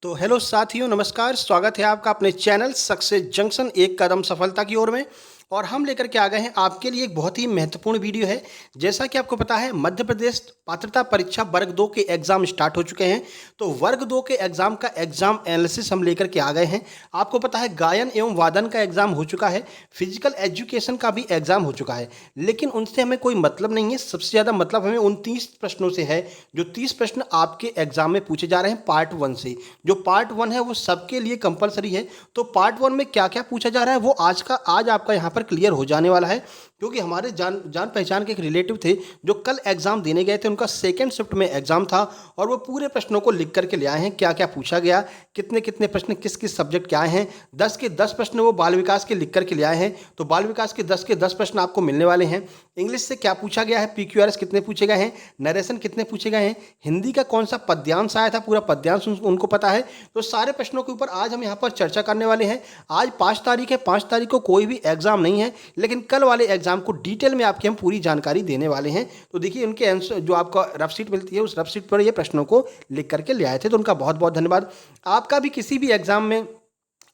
तो हेलो साथियों, नमस्कार। स्वागत है आपका अपने चैनल सक्सेस जंक्शन एक कदम सफलता की ओर में। और हम लेकर के आ गए हैं आपके लिए एक बहुत ही महत्वपूर्ण वीडियो है। जैसा कि आपको पता है, मध्य प्रदेश पात्रता परीक्षा वर्ग 2 के एग्जाम स्टार्ट हो चुके हैं। तो वर्ग 2 के एग्जाम का एग्जाम एनालिसिस हम लेकर के आ गए हैं। आपको पता है, गायन एवं वादन का एग्जाम हो चुका है, फिजिकल एजुकेशन का भी एग्जाम हो चुका है, लेकिन उनसे हमें कोई मतलब नहीं है। सबसे ज़्यादा मतलब हमें उन 30 प्रश्नों से है, जो 30 प्रश्न आपके एग्जाम में पूछे जा रहे हैं पार्ट 1 से। जो पार्ट 1 है वो सबके लिए कंपलसरी है। तो पार्ट 1 में क्या क्या पूछा जा रहा है वो आज आपका यहाँ पर क्लियर हो जाने वाला है। क्योंकि हमारे जान जान पहचान के एक रिलेटिव थे जो कल एग्जाम देने गए थे, उनका सेकंड शिफ्ट में एग्जाम था और वो पूरे प्रश्नों को लिख करके ले आए हैं, क्या क्या पूछा गया, कितने कितने प्रश्न किस किस सब्जेक्ट के आए हैं। 10 के 10 प्रश्न वो बाल विकास के लिख करके ले आए हैं। तो बाल विकास के 10 प्रश्न आपको मिलने वाले हैं। इंग्लिश से क्या पूछा गया है, PQRS कितने पूछे गए हैं, नरेशन कितने पूछे गए हैं, हिंदी का कौन सा पद्यांश आया था, पूरा पद्यांश उनको पता है। तो सारे प्रश्नों के ऊपर आज हम यहाँ पर चर्चा करने वाले हैं। आज 5 तारीख है, 5 तारीख को कोई भी एग्जाम नहीं है, लेकिन कल वाले एग्जाम को डिटेल में आपकी हम पूरी जानकारी देने वाले हैं। तो देखिए, उनके आंसर जो आपको रफ शीट मिलती है, उस रफ शीट पर ये प्रश्नों को लिख करके ले आए थे। तो उनका बहुत बहुत धन्यवाद। आपका भी किसी भी एग्जाम में,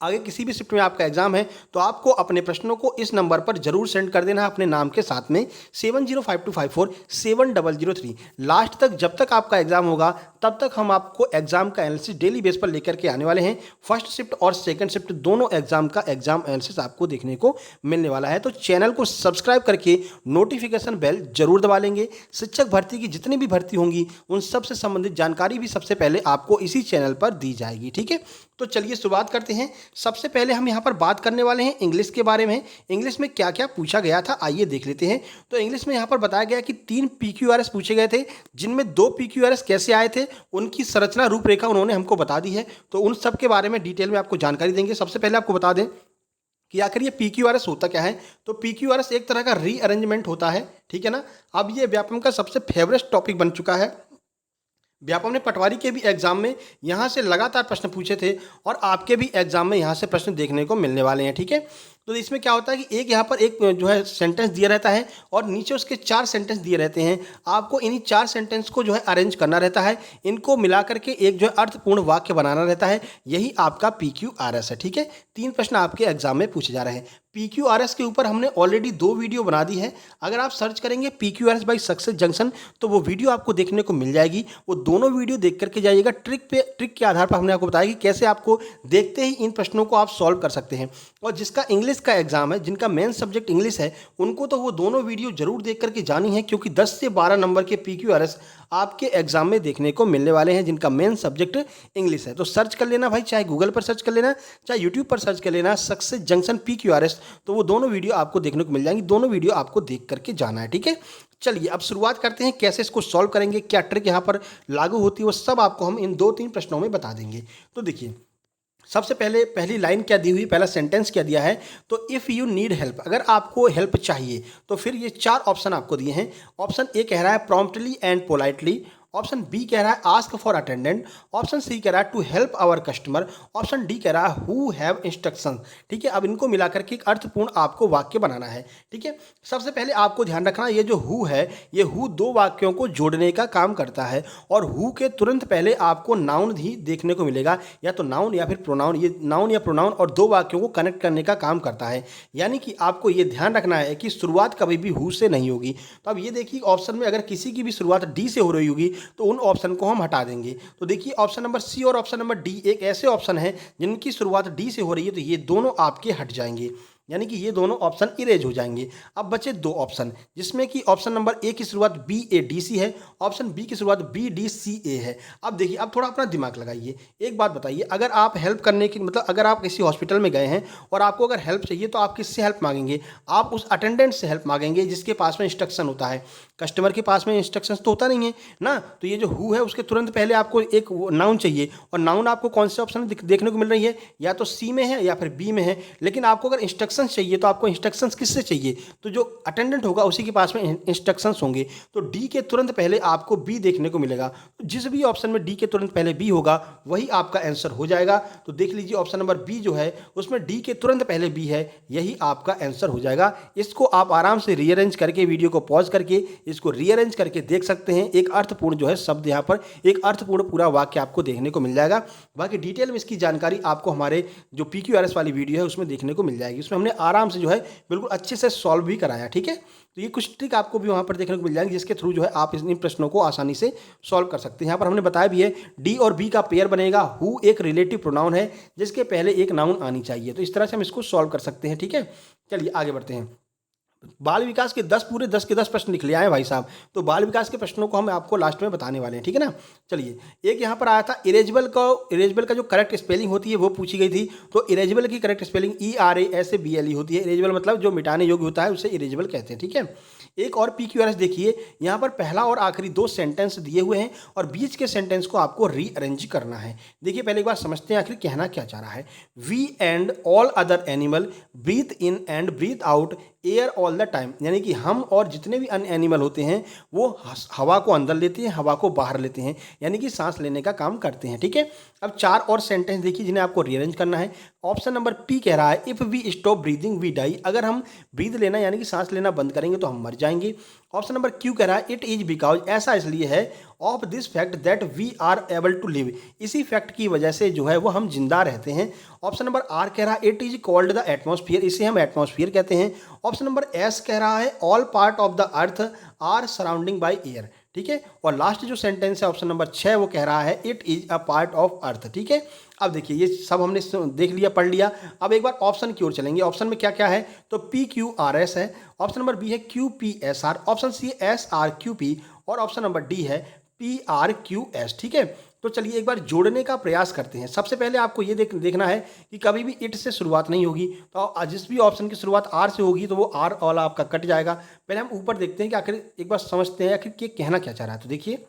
आगे किसी भी शिफ्ट में आपका एग्जाम है, तो आपको अपने प्रश्नों को इस नंबर पर जरूर सेंड कर देना है अपने नाम के साथ में 7052547003। लास्ट तक, जब तक आपका एग्जाम होगा तब तक हम आपको एग्जाम का एनालिसिस डेली बेस पर लेकर के आने वाले हैं। फर्स्ट शिफ्ट और सेकंड शिफ्ट दोनों एग्जाम का एग्जाम एनालिसिस आपको देखने को मिलने वाला है। तो चैनल को सब्सक्राइब करके नोटिफिकेशन बेल जरूर दबा लेंगे। शिक्षक भर्ती की जितनी भी भर्ती होंगी उन सब से संबंधित जानकारी भी सबसे पहले आपको इसी चैनल पर दी जाएगी। ठीक है, तो चलिए शुरुआत करते हैं। सबसे पहले हम यहाँ पर बात करने वाले हैं इंग्लिश के बारे में। इंग्लिश में क्या क्या पूछा गया था आइए देख लेते हैं। तो इंग्लिश में यहाँ पर बताया गया कि 3 PQRS पूछे गए थे, जिनमें 2 PQRS कैसे आए थे, उनकी संरचना रूपरेखा उन्होंने हमको बता दी है। तो उन सब के बारे में डिटेल में आपको जानकारी देंगे। सबसे पहले आपको बता दें कि आखिर ये PQRS होता क्या है। तो PQRS एक तरह का रीअरेंजमेंट होता है, ठीक है ना। अब ये व्यापम का सबसे फेवरेट टॉपिक बन चुका है। व्यापम ने पटवारी के भी एग्जाम में यहाँ से लगातार प्रश्न पूछे थे और आपके भी एग्जाम में यहाँ से प्रश्न देखने को मिलने वाले हैं। ठीक है, तो इसमें क्या होता है कि एक यहाँ पर एक जो है सेंटेंस दिया रहता है और नीचे उसके 4 सेंटेंस दिए रहते हैं। आपको इन्हीं 4 सेंटेंस को जो है अरेंज करना रहता है, इनको मिला करके एक जो है अर्थपूर्ण वाक्य बनाना रहता है। यही आपका PQRS है। ठीक है, 3 प्रश्न आपके एग्जाम में पूछे जा रहे हैं। PQRS के ऊपर हमने ऑलरेडी 2 वीडियो बना दी है। अगर आप सर्च करेंगे PQRS बाई सक्सेस जंक्शन तो वो वीडियो आपको देखने को मिल जाएगी। वो दोनों वीडियो देख करके जाइएगा। ट्रिक के आधार पर हमने आपको बताया कि कैसे आपको देखते ही इन प्रश्नों को आप सॉल्व कर सकते हैं। और जिसका इंग्लिश का एग्जाम है, जिनका मेन सब्जेक्ट इंग्लिश है, उनको तो वो दोनों वीडियो जरूर देख करके जानी है, क्योंकि 10 से 12 नंबर के PQRS आपके एग्जाम में देखने को मिलने वाले हैं, जिनका मेन सब्जेक्ट इंग्लिश है। तो सर्च कर लेना भाई, चाहे गूगल पर सर्च कर लेना, चाहे यूट्यूब पर सर्च कर लेना सक्सेस जंक्शन PQRS, तो वो दोनों वीडियो आपको देखने को मिल जाएंगी। दोनों वीडियो आपको देख करके जाना है। ठीक है, चलिए अब शुरुआत करते हैं, कैसे इसको सॉल्व करेंगे, क्या ट्रिक यहाँ पर लागू होती है, वो सब आपको हम इन 2-3 प्रश्नों में बता देंगे। तो देखिए, सबसे पहले पहली लाइन क्या दी हुई, पहला सेंटेंस क्या दिया है। तो इफ़ यू नीड हेल्प, अगर आपको हेल्प चाहिए तो फिर ये 4 ऑप्शन आपको दिए हैं। ऑप्शन ए कह रहा है promptly and politely, option B कह रहा है ask for attendant, option C कह रहा है to help our customer, option D कह रहा है हु हैव इंस्ट्रक्शन। ठीक है, अब इनको मिलाकर के एक अर्थपूर्ण आपको वाक्य बनाना है। ठीक है, सबसे पहले आपको ध्यान रखना, ये जो हु है, ये हु 2 वाक्यों को जोड़ने का काम करता है और हु के तुरंत पहले आपको नाउन भी देखने को मिलेगा, या तो नाउन या फिर प्रोनाउन। ये नाउन या प्रोनाउन और 2 वाक्यों को कनेक्ट करने का काम करता है। यानी कि आपको ये ध्यान रखना है कि शुरुआत कभी भी हु से नहीं होगी। तो अब ये देखिए, ऑप्शन में अगर किसी की भी शुरुआत डी से हो रही होगी तो उन ऑप्शन को हम हटा देंगे। तो देखिए, ऑप्शन नंबर सी और ऑप्शन नंबर डी एक ऐसे ऑप्शन हैं जिनकी शुरुआत डी से हो रही है, तो ये दोनों आपके हट जाएंगे, यानी कि ये दोनों ऑप्शन इरेज हो जाएंगे। अब बचे 2 ऑप्शन, जिसमें कि ऑप्शन नंबर ए की शुरुआत BADC है, ऑप्शन बी की शुरुआत BDCA है। अब देखिए, अब थोड़ा अपना दिमाग लगाइए। एक बात बताइए, अगर आप हेल्प करने की मतलब अगर आप किसी हॉस्पिटल में गए हैं और आपको अगर हेल्प चाहिए तो आप किससे हेल्प मांगेंगे? आप उस अटेंडेंट से हेल्प मांगेंगे जिसके पास में इंस्ट्रक्शन होता है। कस्टमर के पास में इंस्ट्रक्शंस तो होता नहीं है ना। तो ये जो हु है उसके तुरंत पहले आपको एक नाउन चाहिए, और नाउन आपको कौन से ऑप्शन देखने को मिल रही है, या तो सी में है या फिर बी में है। लेकिन आपको अगर इंस्ट्रक्शन इंस्ट्रक्शंस चाहिए तो आपको इंस्ट्रक्शंस किससे चाहिए, तो जो अटेंडेंट होगा उसी के पास में इंस्ट्रक्शंस होंगे। तो डी के तुरंत पहले आपको बी देखने को मिलेगा। तो जिस भी ऑप्शन में डी के तुरंत पहले बी होगा वही आपका आंसर हो जाएगा। तो देख लीजिए ऑप्शन नंबर बी जो है उसमें डी के तुरंत पहले बी है, यही आपका आंसर हो जाएगा। इसको आप आराम से रीअरेंज करके, वीडियो को पॉज करके इसको रीअरेंज करके देख सकते हैं। एक अर्थपूर्ण जो है शब्द यहाँ पर, एक अर्थपूर्ण पूरा वाक्य आपको देखने को मिल जाएगा। बाकी डिटेल में इसकी जानकारी आपको हमारे जो PQRS वाली वीडियो है उसमें देखने को मिल जाएगी। उसमें हमने आराम से जो है बिल्कुल अच्छे से सॉल्व भी कराया, ठीक है। तो ये कुछ ट्रिक आपको भी वहाँ पर देखने को मिल जाएंगे जिसके थ्रू जो है आप इन प्रश्नों को आसानी से सॉल्व कर सकते हैं। यहाँ पर हमने बताया भी है डी और बी का पेयर बनेगा। हु एक रिलेटिव प्रोनाउन है जिसके पहले एक नाउन आनी चाहिए। तो इस तरह से हम इसको सॉल्व कर सकते हैं, ठीक है। चलिए आगे बढ़ते हैं। बाल विकास के 10 पूरे 10 के 10 प्रश्न लिख लिया है भाई साहब। तो बाल विकास के प्रश्नों को हम आपको लास्ट में बताने वाले हैं, ठीक है ना। चलिए, एक यहाँ पर आया था इरेजेबल का जो करेक्ट स्पेलिंग होती है वो पूछी गई थी। तो इरेजेबल की करेक्ट स्पेलिंग ERASABLE होती है। इरेजेबल मतलब जो मिटाने योग्य होता है उसे इरेजेबल कहते हैं, ठीक है। एक और PQRS देखिए, यहाँ पर पहला और आखिरी 2 सेंटेंस दिए हुए हैं और बीच के सेंटेंस को आपको रीअरेंज करना है। देखिए पहले एक बार समझते हैं आखिर कहना क्या चाह रहा है। We and all other animal breathe in and breathe out air all the time, यानी कि हम और जितने भी अन्य एनिमल होते हैं वो हवा को अंदर लेते हैं, हवा को बाहर लेते हैं, यानी कि सांस लेने का काम करते हैं, ठीक है। अब 4 और सेंटेंस देखिए जिन्हें आपको रीअरेंज करना है। ऑप्शन नंबर पी कह रहा है if we stop breathing we die, अगर हम ब्रीद लेना यानी कि सांस लेना बंद करेंगे तो हम मर जाएंगे। ऑप्शन नंबर क्यू कह रहा है इट इज बिकॉज, ऐसा इसलिए है of this fact that we are able to live, इसी फैक्ट की वजह से जो है वो हम जिंदा रहते हैं। ऑप्शन नंबर आर कह रहा है it is called the atmosphere, इसे हम एटमॉस्फेयर कहते हैं। ऑप्शन नंबर एस कह रहा है all part of the earth are surrounding by air, ठीक है। और लास्ट जो सेंटेंस है ऑप्शन नंबर 6 वो कह रहा है it is a part of earth, ठीक है। अब देखिए ये सब हमने देख लिया, पढ़ लिया। अब एक बार ऑप्शन की ओर चलेंगे। ऑप्शन में क्या क्या है, तो PQRS है, ऑप्शन नंबर बी है QPSR, ऑप्शन सी SRQP और ऑप्शन नंबर डी है PRQS, ठीक है। तो चलिए एक बार जोड़ने का प्रयास करते हैं। सबसे पहले आपको ये देखना है कि कभी भी इट से शुरुआत नहीं होगी। तो जिस भी ऑप्शन की शुरुआत आर से होगी तो वो आर वाला आपका कट जाएगा। पहले हम ऊपर देखते हैं कि आखिर एक बार समझते हैं आखिर ये कहना क्या चाह रहा है। तो देखिए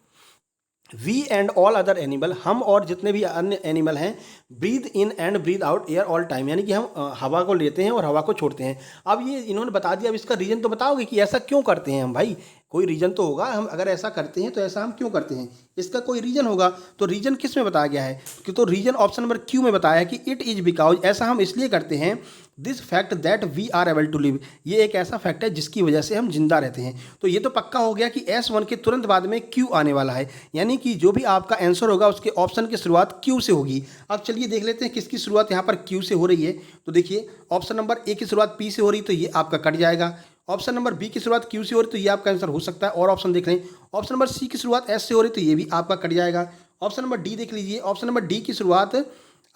we and all other animal, हम और जितने भी अन्य एनिमल हैं, breathe in and breathe out air all time, यानी कि हम हवा को लेते हैं और हवा को छोड़ते हैं। अब ये इन्होंने बता दिया, अब इसका रीज़न तो बताओगे कि ऐसा क्यों करते हैं हम भाई, कोई रीज़न तो होगा। हम अगर ऐसा करते हैं तो ऐसा हम क्यों करते हैं, इसका कोई रीज़न होगा। तो रीज़न किस में बताया गया है कि, तो रीज़न ऑप्शन नंबर क्यू में बताया है कि इट इज़ बिकॉज, ऐसा हम इसलिए करते हैं this fact that we are able to live, ये एक ऐसा फैक्ट है जिसकी वजह से हम जिंदा रहते हैं। तो ये तो पक्का हो गया कि S1 के तुरंत बाद में Q आने वाला है, यानी कि जो भी आपका आंसर होगा उसके ऑप्शन की शुरुआत Q से होगी। अब चलिए देख लेते हैं किसकी शुरुआत यहाँ पर Q से हो रही है। तो देखिए ऑप्शन नंबर ए की शुरुआत P से हो रही है तो ये आपका कट जाएगा। ऑप्शन नंबर बी की शुरुआत Q से हो रही तो ये आपका आंसर हो सकता है। और ऑप्शन देख लें, ऑप्शन नंबर सी की शुरुआत S से हो रही तो ये भी आपका कट जाएगा। ऑप्शन नंबर डी देख लीजिए, ऑप्शन नंबर डी की शुरुआत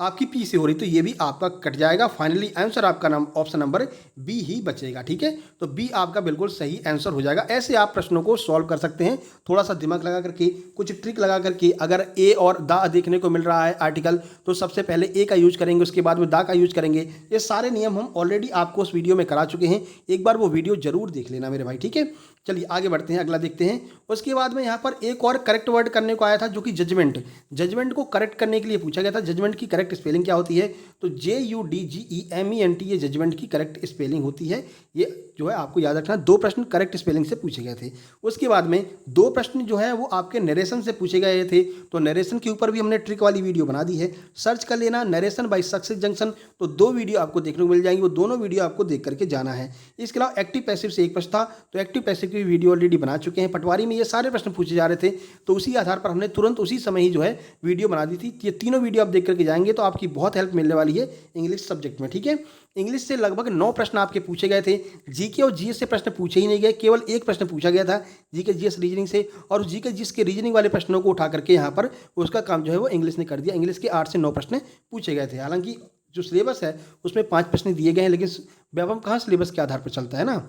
आपकी पी से हो रही तो ये भी आपका कट जाएगा। फाइनली आंसर आपका नाम ऑप्शन नंबर बी ही बचेगा, ठीक है। तो बी आपका बिल्कुल सही आंसर हो जाएगा। ऐसे आप प्रश्नों को सॉल्व कर सकते हैं, थोड़ा सा दिमाग लगा करके, कुछ ट्रिक लगा करके। अगर ए और दा देखने को मिल रहा है आर्टिकल तो सबसे पहले ए का यूज करेंगे, उसके बाद में दा का यूज करेंगे। ये सारे नियम हम ऑलरेडी आपको उस वीडियो में करा चुके हैं, एक बार वो वीडियो जरूर देख लेना मेरे भाई, ठीक है। चलिए आगे बढ़ते हैं, अगला देखते हैं। उसके बाद में यहाँ पर एक और करेक्ट वर्ड करने को आया था जो कि जजमेंट। जजमेंट को करेक्ट करने के लिए पूछा गया था जजमेंट की करेक्ट स्पेलिंग क्या होती है। तो JUDGEMENT ये जजमेंट की करेक्ट स्पेलिंग होती है। ये जो है आपको याद रखना, 2 प्रश्न करेक्ट स्पेलिंग से पूछे गए थे। उसके बाद में 2 प्रश्न जो है वो आपके नरेशन से पूछे गए थे। तो नरेशन के ऊपर भी हमने ट्रिक वाली वीडियो बना दी है, सर्च कर लेना नरेशन बाय सक्सेस जंक्शन। तो 2 वीडियो आपको देखने को मिल जाएंगी, वो दोनों वीडियो आपको देख करके जाना है। इसके अलावा एक्टिव पैसिव से एक प्रश्न था, तो एक्टिव पैसिव की वीडियो ऑलरेडी बना चुके हैं। पटवारी में ये सारे प्रश्न पूछे जा रहे थे, तो उसी आधार पर हमने तुरंत उसी समय ही जो है वीडियो बना दी थी। ये तीनों वीडियो आप देख करके जाएंगे तो आपकी बहुत हेल्प मिलने वाली है इंग्लिश सब्जेक्ट में, ठीक है। इंग्लिश से लगभग 9 प्रश्न आपके पूछे गए थे। जीके और जीएस से प्रश्न पूछे ही नहीं गए, केवल एक प्रश्न पूछा गया था जीके जीएस रीजनिंग से, और जीके जीएस के रीजनिंग वाले प्रश्नों को उठा करके यहाँ पर उसका काम जो है वो इंग्लिश ने कर दिया। इंग्लिश के 8 से 9 प्रश्न पूछे गए थे। हालांकि जो सिलेबस है उसमें 5 प्रश्न दिए गए हैं, लेकिन व्यापम कहाँ सिलेबस के आधार पर चलता है ना।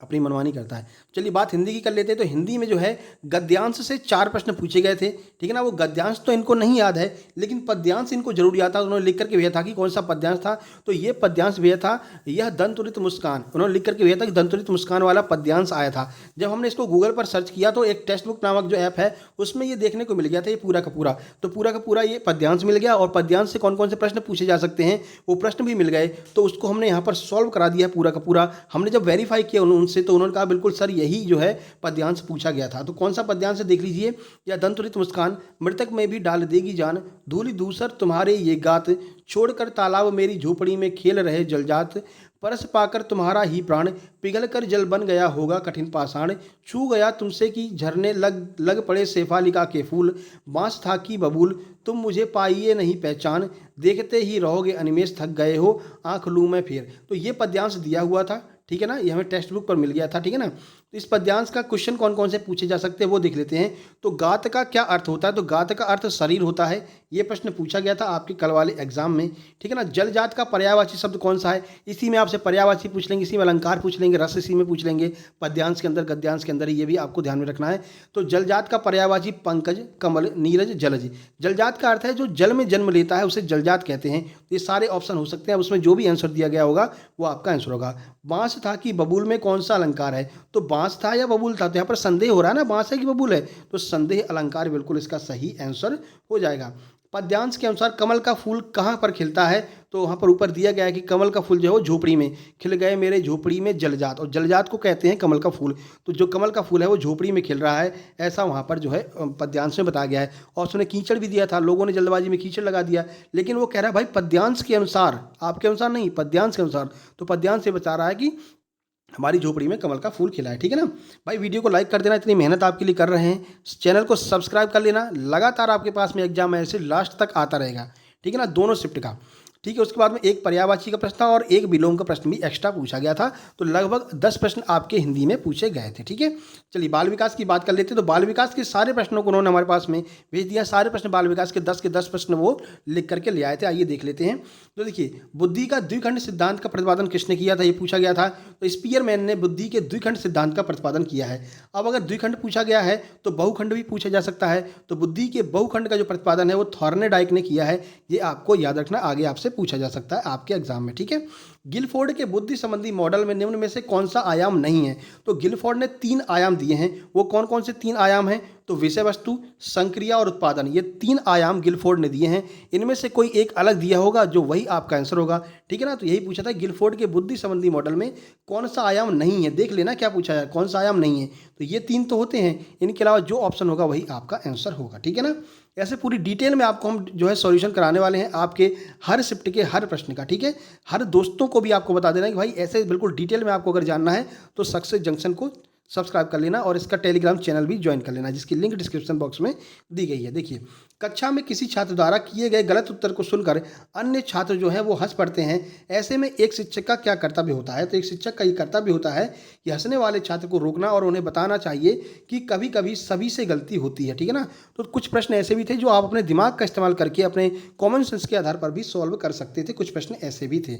अपनी मनमानी करता है। चलिए बात हिंदी की कर लेते हैं। तो हिंदी में जो है गद्यांश से 4 प्रश्न पूछे गए थे, ठीक है ना। वो गद्यांश तो इनको नहीं याद है, लेकिन पद्यांश इनको जरूर याद था। उन्होंने लिख करके भेजा था कि कौन सा पद्यांश था। तो ये पद्यांश भेजा था, यह दंतुरित मुस्कान, उन्होंने लिख करके भेजा था कि दंतुरित मुस्कान वाला पद्यांश आया था। जब हमने इसको गूगल पर सर्च किया तो एक टेक्स्ट बुक नामक जो ऐप है उसमें ये देखने को मिल गया था, ये पूरा का पूरा। तो पूरा का पूरा ये पद्यांश मिल गया, और पद्यांश से कौन कौन से प्रश्न पूछे जा सकते हैं वो प्रश्न भी मिल गए। तो उसको हमने यहाँ पर सॉल्व करा दिया पूरा का पूरा। हमने जब वेरीफाई किया उनसे तो उन्होंने कहा बिल्कुल सर यही जो है पद्यांश पूछा गया था। तो कौन सा पद्यांश है देख लीजिए। या दंतुरित मुस्कान, मृतक में भी डाल देगी जान, धूलि दूसर तुम्हारे ये गात, छोड़कर तालाब मेरी झोपड़ी में खेल रहे जलजात, परस पाकर तुम्हारा ही प्राण, पिघल कर जल बन गया होगा कठिन पाषाण, छू गया तुमसे कि झरने लग लग पड़े शेफालिका के फूल, बांस था कि बबूल तुम मुझे पाइए नहीं पहचान, देखते ही रहोगे अनिमेष थक गए हो आंख लूं मैं फिर। तो ये पद्यांश दिया हुआ था, ठीक है ना, ये हमें टेक्स्ट बुक पर मिल गया था, ठीक है ना। तो इस पद्यांश का क्वेश्चन कौन कौन से पूछे जा सकते हैं वो देख लेते हैं। तो गात का क्या अर्थ होता है। तो गात का अर्थ शरीर होता है, ये प्रश्न पूछा गया था आपके कल वाले एग्जाम में, ठीक है ना। जलजात का पर्यायवाची शब्द कौन सा है, इसी में आपसे पर्यायवाची पूछ लेंगे, इसी में अलंकार पूछ लेंगे, रस इसी में पूछ लेंगे, पद्यांश के अंदर गद्यांश के अंदर, ये भी आपको ध्यान में रखना है। तो जलजात का पर्यायवाची पंकज, कमल, नीरज, जलज। जलजात का अर्थ है जो जल में जन्म लेता है उसे जलजात कहते हैं। ये सारे ऑप्शन हो सकते हैं, उसमें जो भी आंसर दिया गया होगा वो आपका आंसर होगा। बांस था कि बबूल में कौन सा अलंकार है। तो बांस था या बबूल था, तो यहाँ पर संदेह हो रहा है ना, बांस है कि बबूल है, तो संदेह अलंकार बिल्कुल इसका सही आंसर हो जाएगा। पद्यांश के अनुसार कमल का फूल कहाँ पर खिलता है। तो वहाँ पर ऊपर दिया गया है कि कमल का फूल जो है वो झोपड़ी में खिल गए मेरे झोपड़ी में जलजात, और जलजात को कहते हैं कमल का फूल। तो जो कमल का फूल है वो झोपड़ी में खिल रहा है, ऐसा वहाँ पर जो है पद्यांश में बताया गया है। और उसने कीचड़ भी दिया था, लोगों ने जल्दबाजी में कीचड़ लगा दिया, लेकिन वो कह रहा है भाई पद्यांश के अनुसार, आपके अनुसार नहीं, पद्यांश के अनुसार। तो पद्यांश से बता रहा है कि हमारी झोपड़ी में कमल का फूल खिला है, ठीक है ना। भाई वीडियो को लाइक कर देना, इतनी मेहनत आपके लिए कर रहे हैं। चैनल को सब्सक्राइब कर लेना, लगातार आपके पास में एग्जाम ऐसे लास्ट तक आता रहेगा, ठीक है ना, दोनों शिफ्ट का, ठीक है। उसके बाद में एक पर्यायवाची का प्रश्न था और एक विलोम का प्रश्न भी एक्स्ट्रा पूछा गया था। तो लगभग 10 प्रश्न आपके हिंदी में पूछे गए थे, ठीक है। चलिए बाल विकास की बात कर लेते हैं। तो बाल विकास के सारे प्रश्नों को उन्होंने हमारे पास में भेज दिया, सारे प्रश्न बाल विकास के 10 प्रश्न वो लिख करके ले आए थे। आइए देख लेते हैं। तो देखिए, बुद्धि का द्विखंड सिद्धांत का प्रतिपादन किसने किया था, ये पूछा गया था। तो स्पीयरमैन ने बुद्धि के द्विखंड सिद्धांत का प्रतिपादन किया है। अब अगर द्विखंड पूछा गया है तो बहुखंड भी पूछा जा सकता है। तो बुद्धि के बहुखंड का जो प्रतिपादन है वो थॉर्नेडाइक ने किया है, ये आपको याद रखना, आगे आपसे पूछा जा सकता है आपके एग्जाम में, ठीक है। गिलफोर्ड के बुद्धि संबंधी मॉडल में निम्न में से कौन सा आयाम नहीं है। तो गिलफोर्ड ने 3 आयाम दिए हैं, वो कौन कौन से 3 आयाम हैं। तो विषय वस्तु, संक्रिया और उत्पादन, ये 3 आयाम गिलफोर्ड ने दिए हैं। इनमें से कोई एक अलग दिया होगा जो वही आपका आंसर होगा, ठीक है ना। तो यही पूछा था गिलफोर्ड के बुद्धि संबंधी मॉडल में कौन सा आयाम नहीं है, देख लेना क्या पूछा है, कौन सा आयाम नहीं है। तो ये 3 तो होते हैं, इनके अलावा जो ऑप्शन होगा वही आपका आंसर होगा, ठीक है ना। ऐसे पूरी डिटेल में आपको हम जो है सॉल्यूशन कराने वाले हैं आपके हर शिफ्ट के हर प्रश्न का, ठीक है। हर दोस्तों को भी आपको बता देना कि भाई ऐसे बिल्कुल डिटेल में आपको अगर जानना है तो सक्सेस जंक्शन को सब्सक्राइब कर लेना और इसका टेलीग्राम चैनल भी ज्वाइन कर लेना, जिसकी लिंक डिस्क्रिप्शन बॉक्स में दी गई है। देखिए, कक्षा में किसी छात्र द्वारा किए गए गलत उत्तर को सुनकर अन्य छात्र जो है वो हंस पड़ते हैं। ऐसे में एक शिक्षक का क्या कर्तव्य होता है। तो एक शिक्षक का ये कर्तव्य होता है कि हंसने वाले छात्र को रोकना और उन्हें बताना चाहिए कि कभी कभी सभी से गलती होती है, ठीक है ना। तो कुछ प्रश्न ऐसे भी थे जो आप अपने दिमाग का इस्तेमाल करके अपने कॉमन सेंस के आधार पर भी सॉल्व कर सकते थे, कुछ प्रश्न ऐसे भी थे।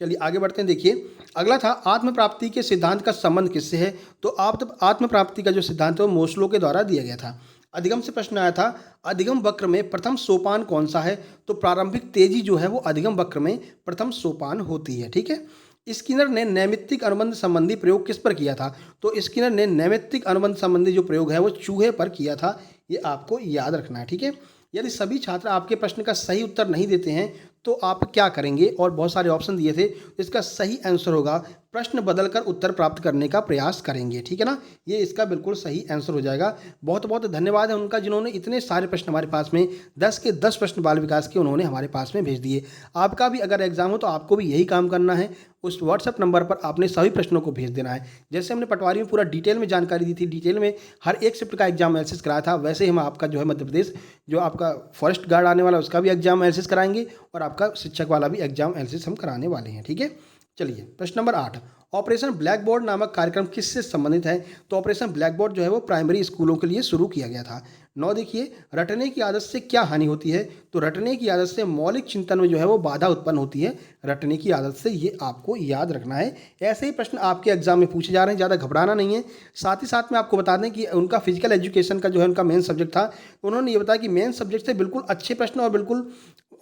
चलिए आगे बढ़ते हैं। देखिए, अगला था आत्म प्राप्ति के सिद्धांत का संबंध किससे है। तो आत्म प्राप्ति का जो सिद्धांत है वो मोस्लो के द्वारा दिया गया था। अधिगम से प्रश्न आया था, अधिगम वक्र में प्रथम सोपान कौन सा है। तो प्रारंभिक तेजी जो है वो अधिगम वक्र में प्रथम सोपान होती है, ठीक है। स्किनर ने नैमित्तिक अनुबंध संबंधी प्रयोग किस पर किया था। तो स्किनर ने नैमित्तिक अनुबंध संबंधी जो प्रयोग है वो चूहे पर किया था, ये आपको याद रखना है, ठीक है। यदि सभी छात्र आपके प्रश्न का सही उत्तर नहीं देते हैं तो आप क्या करेंगे, और बहुत सारे ऑप्शन दिए थे। इसका सही आंसर होगा प्रश्न बदलकर उत्तर प्राप्त करने का प्रयास करेंगे, ठीक है ना। ये इसका बिल्कुल सही आंसर हो जाएगा। बहुत बहुत धन्यवाद है उनका जिन्होंने इतने सारे प्रश्न हमारे पास में 10 के 10 प्रश्न बाल विकास के उन्होंने हमारे पास में भेज दिए। आपका भी अगर एग्जाम हो तो आपको भी यही काम करना है, उस व्हाट्सएप नंबर पर आपने सभी प्रश्नों को भेज देना है। जैसे हमने पटवारी में पूरा डिटेल में जानकारी दी थी, डिटेल में हर एक शिफ्ट का एग्जाम एनालिसिस कराया था, वैसे ही हम आपका जो है मध्य प्रदेश जो आपका फॉरेस्ट गार्ड आने वाला उसका भी एग्जाम एनालिसिस कराएंगे और आपका शिक्षक वाला भी एग्जाम एनालिसिस हम कराने वाले हैं, ठीक है। चलिए प्रश्न नंबर 8, ऑपरेशन ब्लैक बोर्ड नामक कार्यक्रम किससे संबंधित है? तो ऑपरेशन ब्लैक बोर्ड जो है वो प्राइमरी स्कूलों के लिए शुरू किया गया था। 9 देखिए, रटने की आदत से क्या हानि होती है? तो रटने की आदत से मौलिक चिंतन में जो है वो बाधा उत्पन्न होती है। रटने की आदत से, ये आपको याद रखना है। ऐसे ही प्रश्न आपके एग्जाम में पूछे जा रहे हैं, ज़्यादा घबराना नहीं है। साथ ही साथ में आपको बता दें कि उनका फिजिकल एजुकेशन का जो है उनका मेन सब्जेक्ट था। उन्होंने ये बताया कि मेन सब्जेक्ट से बिल्कुल अच्छे प्रश्न और बिल्कुल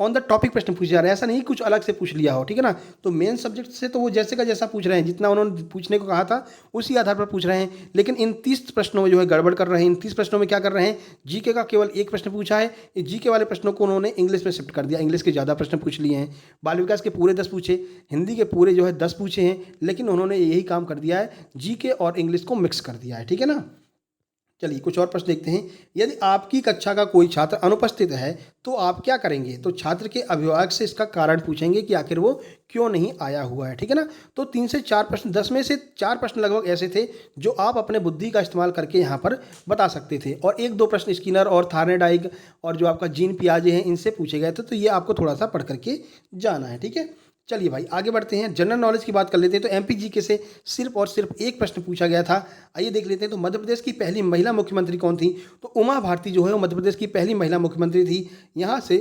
ऑन द टॉपिक प्रश्न पूछे जा रहे हैं, ऐसा नहीं कुछ अलग से पूछ लिया हो, ठीक है ना। तो मेन सब्जेक्ट से तो वो जैसे का जैसा पूछ रहे हैं, जितना उन्होंने पूछने को कहा था उसी आधार पर पूछ रहे हैं। लेकिन इन 30 प्रश्नों में जो है गड़बड़ कर रहे हैं। इन 30 प्रश्नों में क्या कर रहे हैं, जीके का केवल एक प्रश्न पूछा है। इस जीके वाले प्रश्नों को उन्होंने इंग्लिश में शिफ्ट कर दिया, इंग्लिश के ज़्यादा प्रश्न पूछ लिए हैं। बाल विकास के पूरे 10 पूछे, हिंदी के पूरे जो है 10 पूछे हैं, लेकिन उन्होंने यही काम कर दिया है, जीके और इंग्लिश को मिक्स कर दिया है, ठीक है ना। चलिए कुछ और प्रश्न देखते हैं। यदि आपकी कक्षा का कोई छात्र अनुपस्थित है तो आप क्या करेंगे? तो छात्र के अभिभावक से इसका कारण पूछेंगे कि आखिर वो क्यों नहीं आया हुआ है, ठीक है ना। तो 3 से 4 प्रश्न, 10 में से 4 प्रश्न लगभग ऐसे थे जो आप अपने बुद्धि का इस्तेमाल करके यहाँ पर बता सकते थे, और 1-2 प्रश्न स्किनर और थार्नेडाइक और जो आपका जीन पियाजे हैं इनसे पूछे गए थे। तो ये आपको थोड़ा सा पढ़ करके जाना है, ठीक है। चलिए भाई आगे बढ़ते हैं, जनरल नॉलेज की बात कर लेते हैं। तो एमपीजीके से सिर्फ और सिर्फ एक प्रश्न पूछा गया था। आइए देख लेते हैं। तो मध्य प्रदेश की पहली महिला मुख्यमंत्री कौन थी? तो उमा भारती जो है वो मध्य प्रदेश की पहली महिला मुख्यमंत्री थी। यहाँ से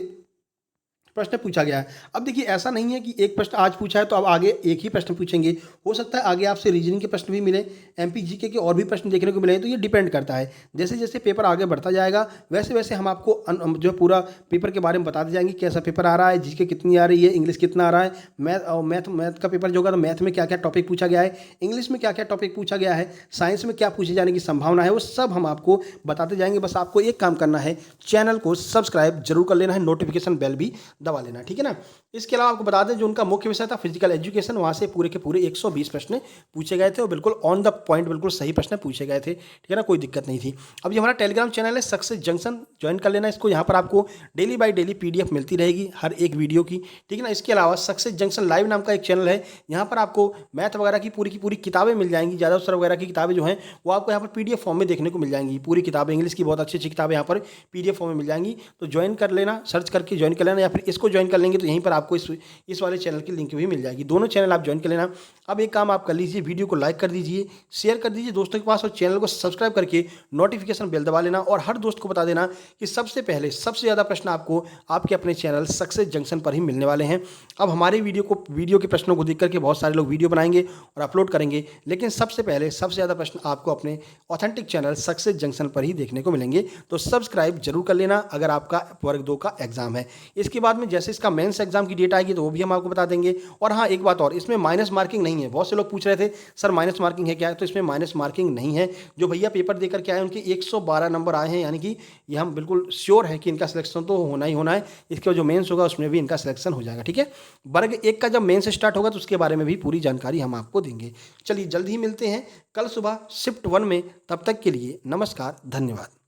प्रश्न पूछा गया है। अब देखिए ऐसा नहीं है कि एक प्रश्न आज पूछा है तो अब आगे एक ही प्रश्न पूछेंगे। हो सकता है आगे आपसे रीजनिंग के प्रश्न भी मिले, एमपी जीके के और भी प्रश्न देखने को मिले। तो ये डिपेंड करता है, जैसे जैसे पेपर आगे बढ़ता जाएगा वैसे वैसे हम आपको जो है पूरा पेपर के बारे में बताते जाएंगे, कैसा पेपर आ रहा है, जीके कितनी आ रही है, इंग्लिश कितना आ रहा है, मैथ का पेपर जो होगा तो मैथ में क्या क्या टॉपिक पूछा गया है, इंग्लिश में क्या क्या टॉपिक पूछा गया है, साइंस में क्या पूछे जाने की संभावना है, वो सब हम आपको बताते जाएंगे। बस आपको एक काम करना है, चैनल को सब्सक्राइब जरूर कर लेना है, नोटिफिकेशन बेल भी दबा लेना, ठीक है ना। इसके अलावा आपको बता दें जो उनका मुख्य विषय था फिजिकल एजुकेशन, वहां से पूरे के पूरे 120 प्रश्न पूछे गए थे और बिल्कुल ऑन द पॉइंट बिल्कुल सही प्रश्न पूछे गए थे, ठीक है ना, कोई दिक्कत नहीं थी। अब ये हमारा टेलीग्राम चैनल है सक्सेस जंक्शन, ज्वाइन कर लेना इसको। यहाँ पर आपको डेली बाय डेली पीडीएफ मिलती रहेगी हर एक वीडियो की, ठीक है ना। इसके अलावा सक्सेस जंक्शन लाइव नाम का एक चैनल है, यहाँ पर आपको मैथ वगैरह की पूरी किताबें मिल जाएंगी। ज़्यादा सर वगैरह की किताबें जो हैं वो आपको यहाँ पर पीडीएफ फॉर्म में देखने को मिल जाएंगी। पूरी किताबें इंग्लिश की बहुत अच्छी अच्छी किताबें यहाँ पर पीडीएफ फॉर्म में मिल जाएंगी। तो ज्वाइन कर लेना, सर्च करके ज्वाइन कर लेना, या फिर इसको ज्वाइन कर लेंगे तो यहीं पर आपको इस वाले चैनल की लिंक भी मिल जाएगी। दोनों चैनल आप ज्वाइन कर लेना। अब एक काम आप कर लीजिए, वीडियो को लाइक कर दीजिए, शेयर कर दीजिए दोस्तों के पास, और चैनल को सब्सक्राइब करके नोटिफिकेशन बेल दबा लेना। और हर दोस्त को बता देना कि सबसे पहले सबसे ज़्यादा प्रश्न आपको आपके अपने चैनल सक्सेस जंक्शन पर ही मिलने वाले हैं। अब हमारे वीडियो के प्रश्नों को देख करके बहुत सारे लोग वीडियो बनाएंगे और अपलोड करेंगे, लेकिन सबसे पहले सबसे ज़्यादा प्रश्न आपको अपने ऑथेंटिक चैनल सक्सेस जंक्शन पर ही देखने को मिलेंगे। तो सब्सक्राइब जरूर कर लेना अगर आपका वर्ग 2 का एग्जाम है। इसके बाद में जैसे इसका मेंस एग्जाम की डेट आएगी तो वो भी हम आपको बता देंगे। और हाँ एक बात और, इसमें माइनस मार्किंग नहीं है। बहुत से लोग पूछ रहे थे सर माइनस मार्किंग है क्या है, तो इसमें माइनस मार्किंग नहीं है। जो भैया पेपर देकर के आए उनके 112 नंबर आए हैं, यानी कि ये हम बिल्कुल श्योर है कि इनका सिलेक्शन तो होना ही होना है। इसके बाद जो मेंस होगा उसमें भी इनका सिलेक्शन हो जाएगा, ठीक है। वर्ग 1 का जब मेंस स्टार्ट होगा तो उसके बारे में भी पूरी जानकारी हम आपको देंगे। चलिए जल्द ही मिलते हैं कल सुबह शिफ्ट 1 में, तब तक के लिए नमस्कार, धन्यवाद।